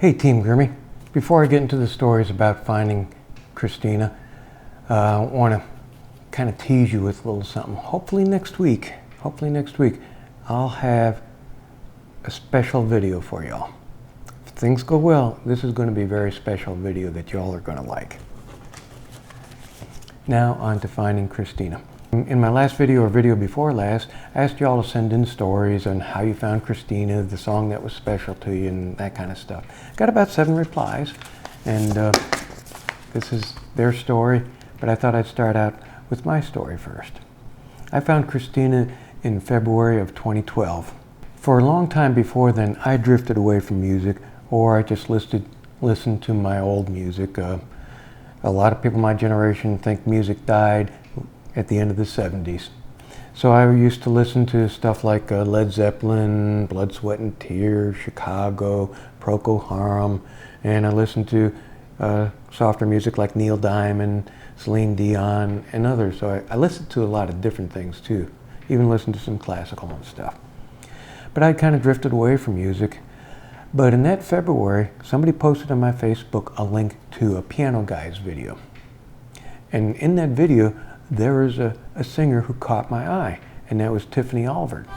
Hey Team Grimmie, before I get into the stories about finding Christina, I want to kind of tease you with a little something. Hopefully next week, I'll have a special video for y'all. If things go well, this is going to be a very special video that y'all are going to like. Now on to finding Christina. In my last video, or video before last, I asked y'all to send in stories on how you found Christina, the song that was special to you, and that kind of stuff. Got about 7 replies, and this is their story, but I thought I'd start out with my story first. I found Christina in February of 2012. For a long time before then, I drifted away from music, or I just listened to my old music. A lot of people my generation think music died at the end of the 70s. So I used to listen to stuff like Led Zeppelin, Blood, Sweat and Tears, Chicago, Procol Harum, and I listened to softer music like Neil Diamond, Celine Dion, and others. So I listened to a lot of different things too, even listened to some classical and stuff. But I kind of drifted away from music. But in that February, somebody posted on my Facebook a link to a Piano Guys video. And in that video, there was a singer who caught my eye, and that was Tiffany Alvord.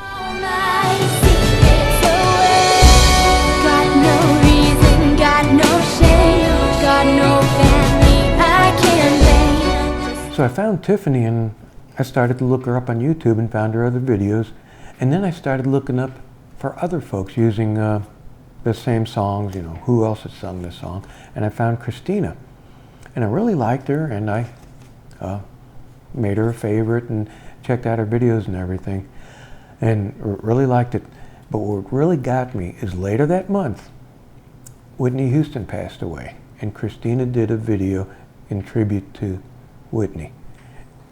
So I found Tiffany and I started to look her up on YouTube and found her other videos, and then I started looking up for other folks using the same songs, you know, who else had sung this song, and I found Christina. And I really liked her, and I made her a favorite and checked out her videos and everything, and really liked it. But what really got me is later that month, Whitney Houston passed away, and Christina did a video in tribute to Whitney,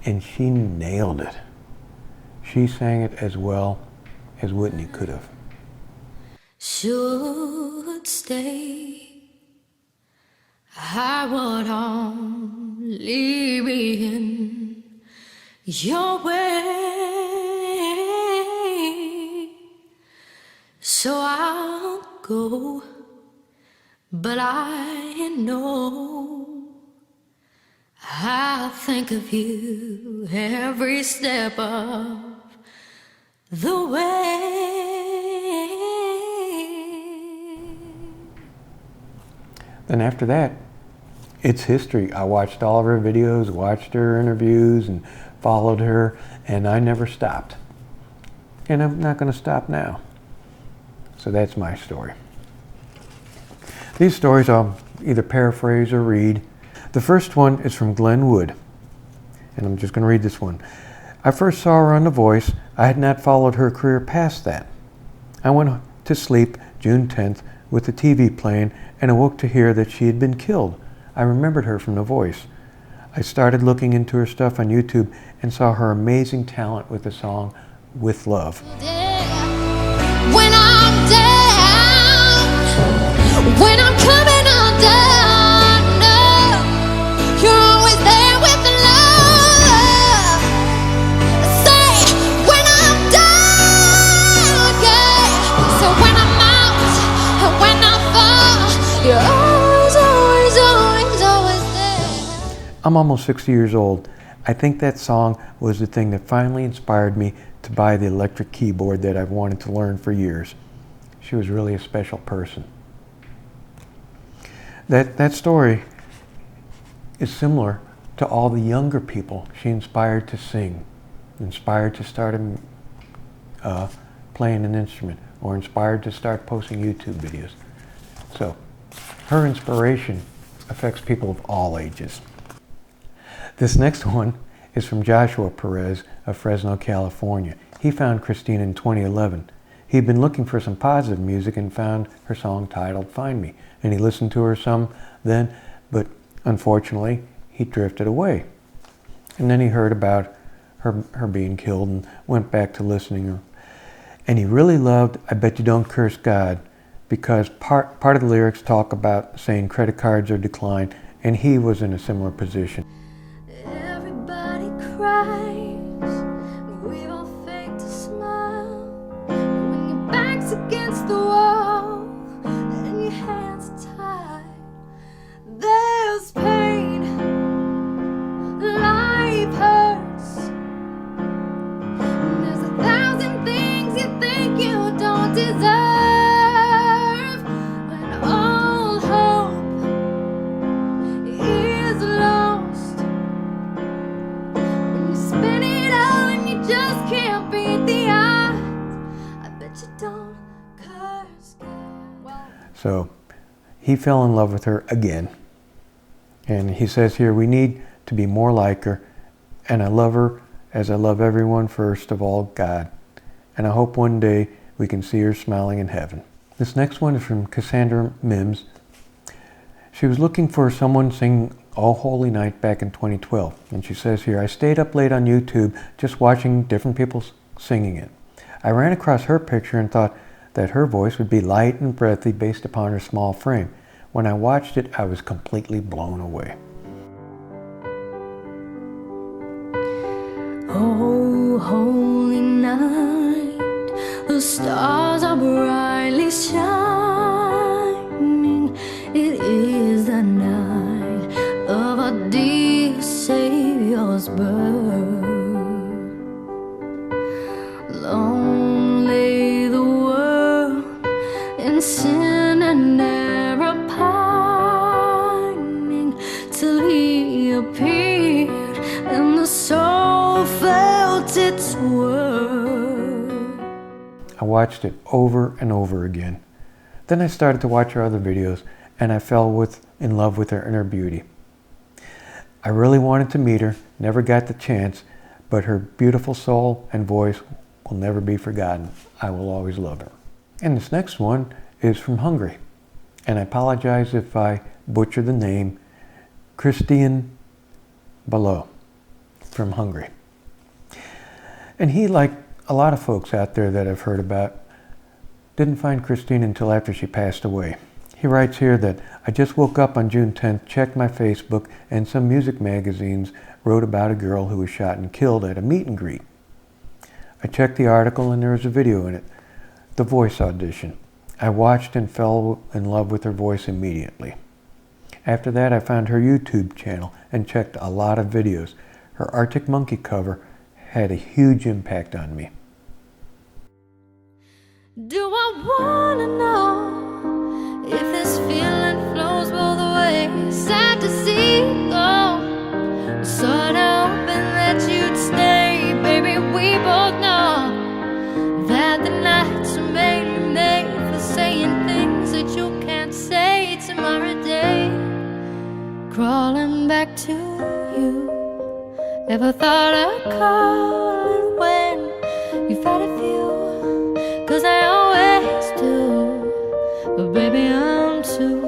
and she nailed it. She sang it as well as Whitney could have. Should stay, I would only be in your way, so I'll go, but I know I'll think of you every step of the way. Then after that, it's history. I watched all of her videos, watched her interviews, and followed her, and I never stopped. And I'm not going to stop now. So that's my story. These stories I'll either paraphrase or read. The first one is from Glenn Wood, and I'm just going to read this one. I first saw her on The Voice. I had not followed her career past that. I went to sleep June 10th with the TV playing and awoke to hear that she had been killed. I remembered her from The Voice. I started looking into her stuff on YouTube and saw her amazing talent with the song With Love. When I'm down, when I'm coming undone, no, you're always there with love. Say, when I'm down, yeah. So when I'm out, and when I fall, you're always, always, always, always there. I'm almost 60 years old. I think that song was the thing that finally inspired me to buy the electric keyboard that I've wanted to learn for years. She was really a special person. That story is similar to all the younger people she inspired to sing, inspired to start playing an instrument, or inspired to start posting YouTube videos. So her inspiration affects people of all ages. This next one is from Joshua Perez of Fresno, California. He found Christina in 2011. He'd been looking for some positive music and found her song titled Find Me. And he listened to her some then, but unfortunately, he drifted away. And then he heard about her being killed and went back to listening to her. And he really loved I Bet You Don't Curse God, because part of the lyrics talk about saying credit cards are declined, and he was in a similar position. Everybody cries, we all fake to smile. When your back's against the wall and your hands tied. So he fell in love with her again. And he says here, we need to be more like her, and I love her as I love everyone, first of all, God. And I hope one day we can see her smiling in heaven. This next one is from Cassandra Mims. She was looking for someone singing All Holy Night back in 2012. And she says here, I stayed up late on YouTube just watching different people singing it. I ran across her picture and thought that her voice would be light and breathy based upon her small frame. When I watched it, I was completely blown away. Oh, holy night, the stars are brightly shining. It is the night of our dear Savior's birth. Long lay the world in sin and error pining, till he appeared and the soul felt its worth. I watched it over and over again. Then I started to watch her other videos, and I fell in love with her inner beauty. I really wanted to meet her, never got the chance, but her beautiful soul and voice will never be forgotten. I will always love her. And this next one is from Hungary. And I apologize if I butcher the name. Christina Grimmie from Hungary. And he, like a lot of folks out there that I've heard about, didn't find Christine until after she passed away. He writes here that I just woke up on June 10th, checked my Facebook, and some music magazines wrote about a girl who was shot and killed at a meet and greet. I checked the article and there was a video in it, the voice audition. I watched and fell in love with her voice immediately. After that, I found her YouTube channel and checked a lot of videos. Her Arctic Monkey cover had a huge impact on me. Do I wanna know if this feeling flows both ways? Sad to see you go. Sort of hoping that you'd stay, baby. We both know that the nights are made for saying things that you can't say tomorrow day. Crawling back to you. Ever thought I'd call when you've had a few? 'Cause I always do. But baby, I'm too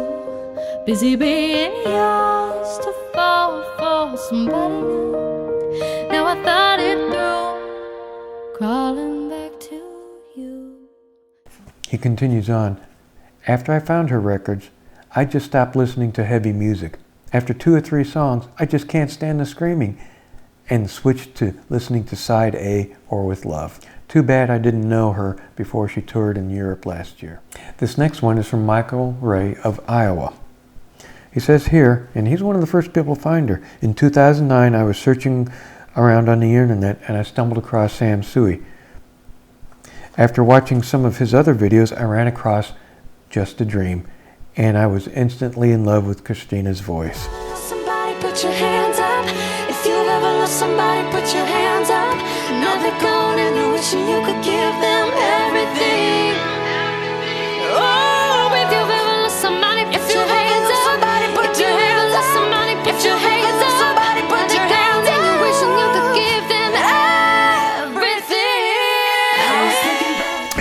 busy being yours to fall for somebody new. Now I thought it through, crawling back to you. He continues on. After I found her records, I just stopped listening to heavy music. After 2 or 3 songs, I just can't stand the screaming, and switched to listening to side A or With Love. Too bad I didn't know her before she toured in Europe last year. This next one is from Michael Ray of Iowa. He says here, and he's one of the first people to find her, in 2009 I was searching around on the internet and I stumbled across Sam Sui. After watching some of his other videos, I ran across Just a Dream, and I was instantly in love with Christina's voice. Somebody put your hands up. If you've ever lost somebody, put your hands up. Now they're gone and you're wishing you could give them everything. Oh, if you've ever lost somebody, put your hands up. Somebody put your hands up. Somebody put your hands up. Somebody put your hands up. And you're wishing you could give them everything.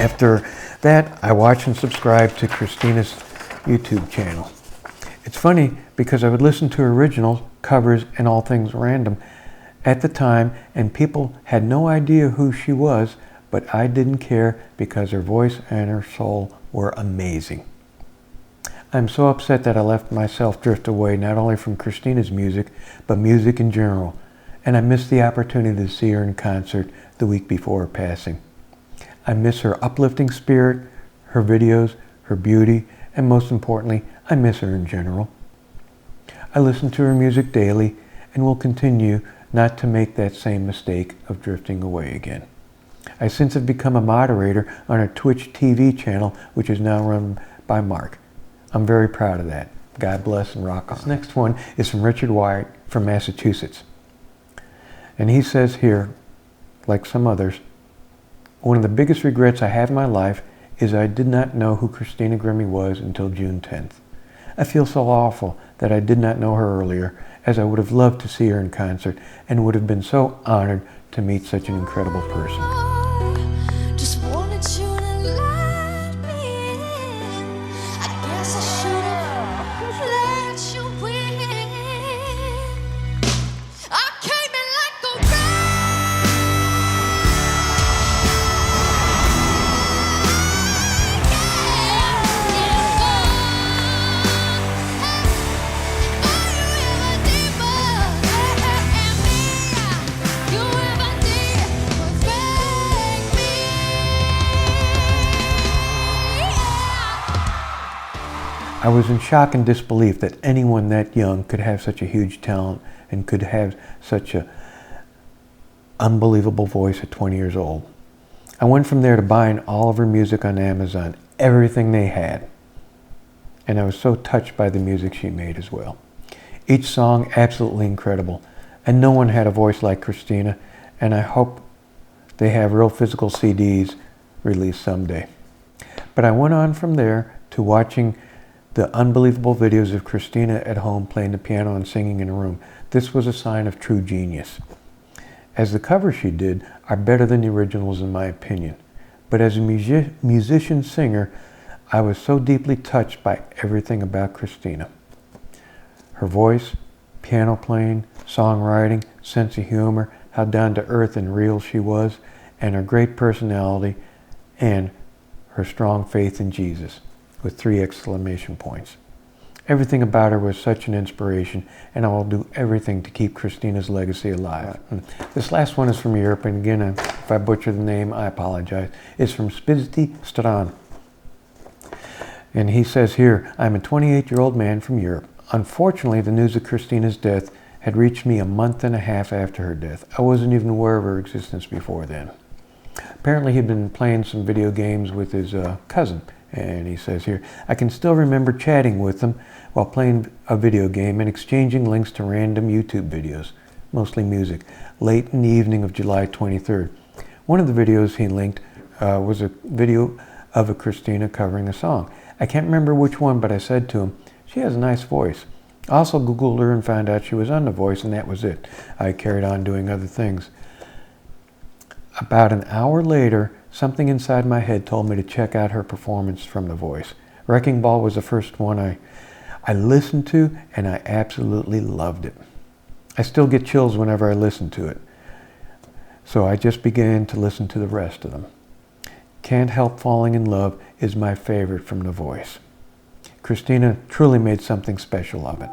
After that, I watched and subscribed to Christina's YouTube channel. It's funny because I would listen to originals, covers, and all things random at the time, and people had no idea who she was, but I didn't care because her voice and her soul were amazing. I'm so upset that I let myself drift away not only from Christina's music, but music in general, and I missed the opportunity to see her in concert the week before her passing. I miss her uplifting spirit, her videos, her beauty, and most importantly, I miss her in general. I listen to her music daily and will continue not to make that same mistake of drifting away again. I since have become a moderator on her Twitch TV channel, which is now run by Mark. I'm very proud of that. God bless and rock on. This next one is from Richard Wyatt from Massachusetts. And he says here, like some others, one of the biggest regrets I have in my life is I did not know who Christina Grimmie was until June 10th. I feel so awful that I did not know her earlier, as I would have loved to see her in concert and would have been so honored to meet such an incredible person. Just wanted you to let me in. I guess I should have let you in. I came in like a I was in shock and disbelief that anyone that young could have such a huge talent and could have such an unbelievable voice at 20 years old. I went from there to buying all of her music on Amazon, everything they had. And I was so touched by the music she made as well. Each song absolutely incredible. And no one had a voice like Christina, and I hope they have real physical CDs released someday. But I went on from there to watching the unbelievable videos of Christina at home playing the piano and singing in a room. This was a sign of true genius. As the covers she did are better than the originals in my opinion. But as a musician-singer, I was so deeply touched by everything about Christina. Her voice, piano playing, songwriting, sense of humor, how down to earth and real she was, and her great personality, and her strong faith in Jesus, with 3 exclamation points. Everything about her was such an inspiration, and I will do everything to keep Christina's legacy alive. This last one is from Europe, and again, if I butcher the name, I apologize. It's from Spizdi Stran. And he says here, I'm a 28-year-old man from Europe. Unfortunately, the news of Christina's death had reached me a month and a half after her death. I wasn't even aware of her existence before then. Apparently, he'd been playing some video games with his cousin. And he says here, I can still remember chatting with them while playing a video game and exchanging links to random YouTube videos, mostly music, late in the evening of July 23rd. One of the videos he linked was a video of a Christina covering a song. I can't remember which one, but I said to him, she has a nice voice. I also Googled her and found out she was on The Voice, and that was it. I carried on doing other things. About an hour later, something inside my head told me to check out her performance from The Voice. Wrecking Ball was the first one I listened to, and I absolutely loved it. I still get chills whenever I listen to it. So I just began to listen to the rest of them. Can't Help Falling in Love is my favorite from The Voice. Christina truly made something special of it.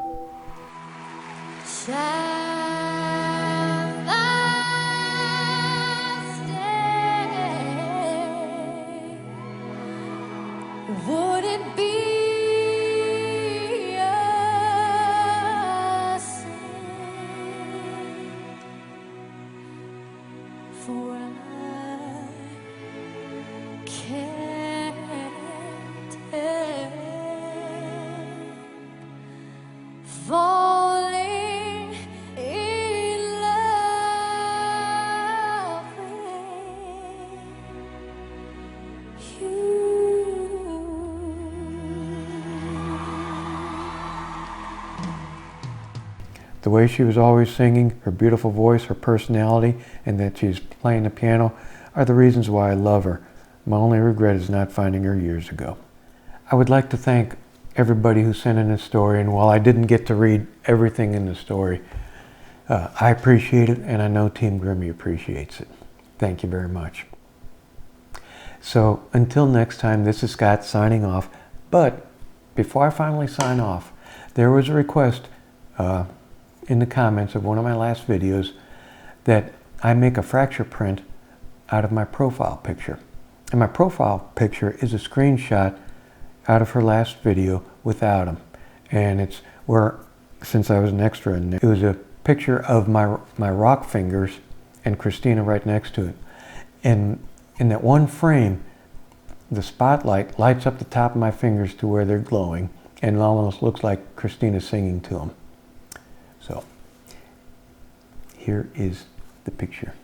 Would it be a sin for I can't help falling in love with you? The way she was always singing, her beautiful voice, her personality, and that she's playing the piano are the reasons why I love her. My only regret is not finding her years ago. I would like to thank everybody who sent in a story, and while I didn't get to read everything in the story, I appreciate it, and I know Team Grimmie appreciates it. Thank you very much. So until next time, this is Scott signing off. But before I finally sign off, there was a request in the comments of one of my last videos that I make a fracture print out of my profile picture. And my profile picture is a screenshot out of her last video without him. And it's where, since I was an extra in there, it was a picture of my rock fingers and Christina right next to it. And in that one frame, the spotlight lights up the top of my fingers to where they're glowing, and it almost looks like Christina singing to them. So here is the picture.